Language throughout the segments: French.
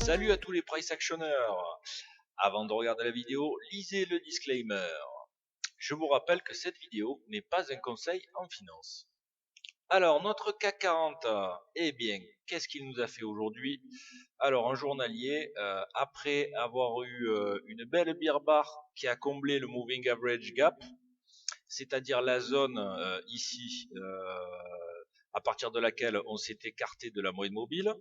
Salut à tous les price actionneurs. Avant de regarder la vidéo, lisez le disclaimer. Je vous rappelle que cette vidéo n'est pas un conseil en finance. Alors, notre CAC 40, eh bien, qu'est-ce qu'il nous a fait aujourd'hui? Alors, un journalier, après avoir eu une belle bear bar qui a comblé le moving average gap, c'est-à-dire la zone ici, à partir de laquelle on s'est écarté de la moyenne mobile.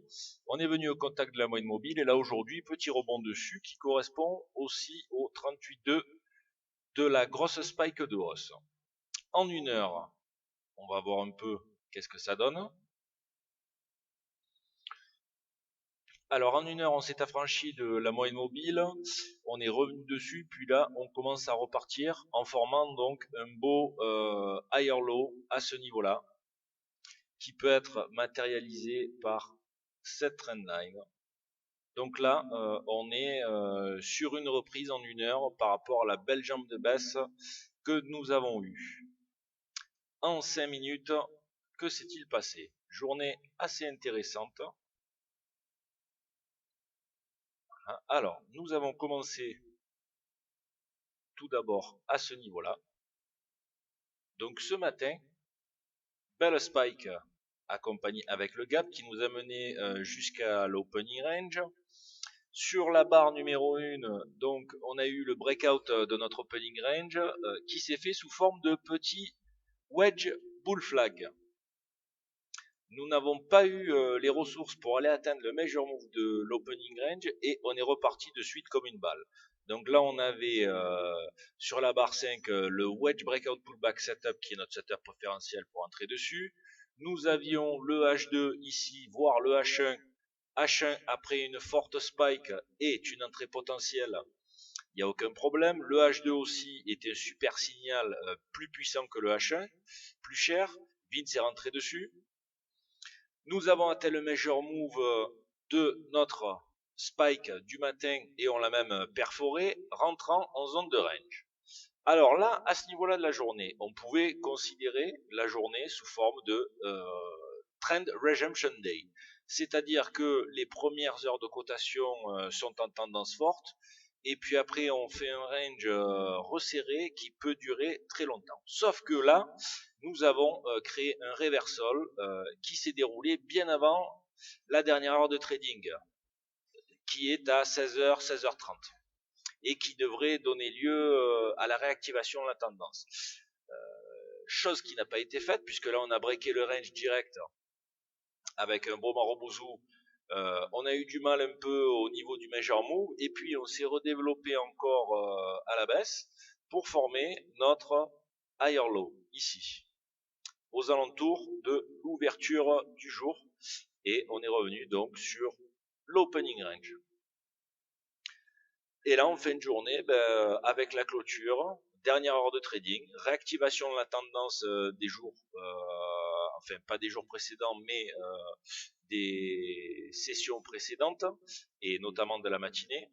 On est venu au contact de la moyenne mobile et là aujourd'hui, petit rebond dessus qui correspond aussi au 38,2 de la grosse spike de hausse. En une heure, on va voir un peu qu'est-ce que ça donne. Alors en une heure, on s'est affranchi de la moyenne mobile, on est revenu dessus, puis là, on commence à repartir en formant donc un beau higher low à ce niveau-là, qui peut être matérialisé par cette trendline. Donc là, on est sur une reprise en une heure par rapport à la belle jambe de baisse que nous avons eue. En 5 minutes, que s'est-il passé? Journée assez intéressante. Alors, nous avons commencé tout d'abord à ce niveau-là. Donc ce matin, belle spike accompagnée avec le gap qui nous a mené jusqu'à l'opening range. Sur la barre numéro 1, donc on a eu le breakout de notre opening range qui s'est fait sous forme de petit wedge bull flag. Nous n'avons pas eu les ressources pour aller atteindre le major move de l'opening range et on est reparti de suite comme une balle. Donc là on avait sur la barre 5 le wedge breakout pullback setup qui est notre setup préférentiel pour entrer dessus. Nous avions le H2 ici, voire le H1. H1 après une forte spike est une entrée potentielle, il n'y a aucun problème. Le H2 aussi était un super signal plus puissant que le H1, plus cher. Vince est rentré dessus. Nous avons atteint le major move de notre spike du matin et on l'a même perforé, rentrant en zone de range. Alors là, à ce niveau-là de la journée, on pouvait considérer la journée sous forme de Trend Resumption Day. C'est-à-dire que les premières heures de cotation sont en tendance forte, et puis après on fait un range resserré qui peut durer très longtemps. Sauf que là, nous avons créé un reversal qui s'est déroulé bien avant la dernière heure de trading, qui est à 16h, 16h30, et qui devrait donner lieu à la réactivation de la tendance. Chose qui n'a pas été faite, puisque là on a breaké le range direct avec un beau Marobouzou. On a eu du mal un peu au niveau du major move et puis on s'est redéveloppé encore à la baisse pour former notre higher low ici aux alentours de l'ouverture du jour et on est revenu donc sur l'opening range. Et là en fin de journée, avec la clôture, dernière heure de trading, réactivation de la tendance des jours, enfin pas des jours précédents mais des sessions précédentes et notamment de la matinée.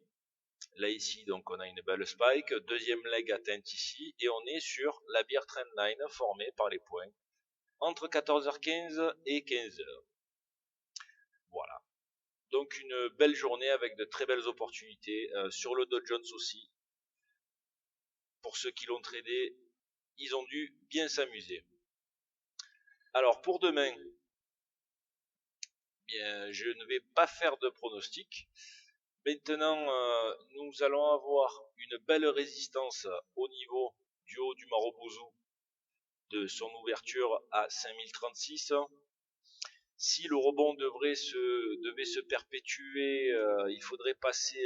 Là ici donc on a une belle spike, deuxième leg atteinte ici et on est sur la bear trendline formée par les points entre 14h15 et 15h. Voilà. Donc une belle journée avec de très belles opportunités sur le Dow Jones aussi. Pour ceux qui l'ont tradé, ils ont dû bien s'amuser. Alors pour demain, bien, je ne vais pas faire de pronostic. Maintenant, nous allons avoir une belle résistance au niveau du haut du Marobouzou de son ouverture à 5036. Si le rebond devait se perpétuer, il faudrait passer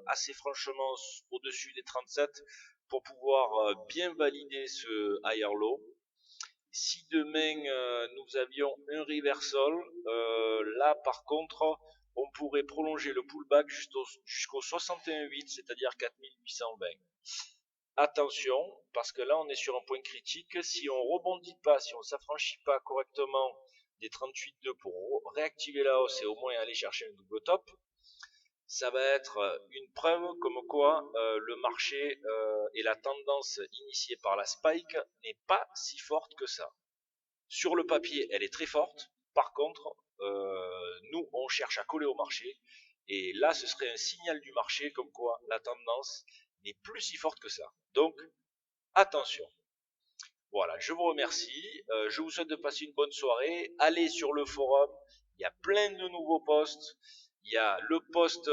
assez franchement au-dessus des 37 pour pouvoir bien valider ce higher low. Si demain nous avions un reversal, là par contre on pourrait prolonger le pullback jusqu'au 61,8, c'est-à-dire 4820. Attention, parce que là on est sur un point critique, si on rebondit pas, si on s'affranchit pas correctement des 38,2 pour réactiver la hausse et au moins aller chercher un double top, ça va être une preuve comme quoi le marché et la tendance initiée par la spike n'est pas si forte que ça. Sur le papier, elle est très forte. Par contre, nous, on cherche à coller au marché Et là, ce serait un signal du marché comme quoi la tendance n'est plus si forte que ça. Donc, attention. Voilà, je vous remercie. Je vous souhaite de passer une bonne soirée. Allez sur le forum. Il y a plein de nouveaux posts. Il y a le post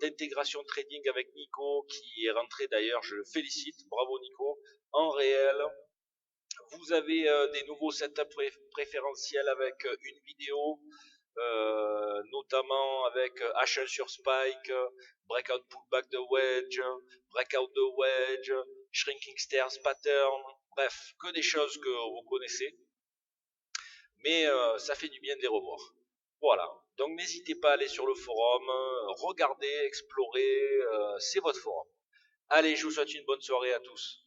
d'intégration trading avec Nico qui est rentré d'ailleurs. Je le félicite. Bravo Nico. En réel. Vous avez des nouveaux setups préférentiels avec une vidéo, notamment avec H1 sur Spike, Breakout Pullback de Wedge, Breakout de Wedge, Shrinking Stairs Pattern, bref, que des choses que vous connaissez, mais ça fait du bien de les revoir. Voilà, donc n'hésitez pas à aller sur le forum, regardez, explorez, c'est votre forum. Allez, je vous souhaite une bonne soirée à tous.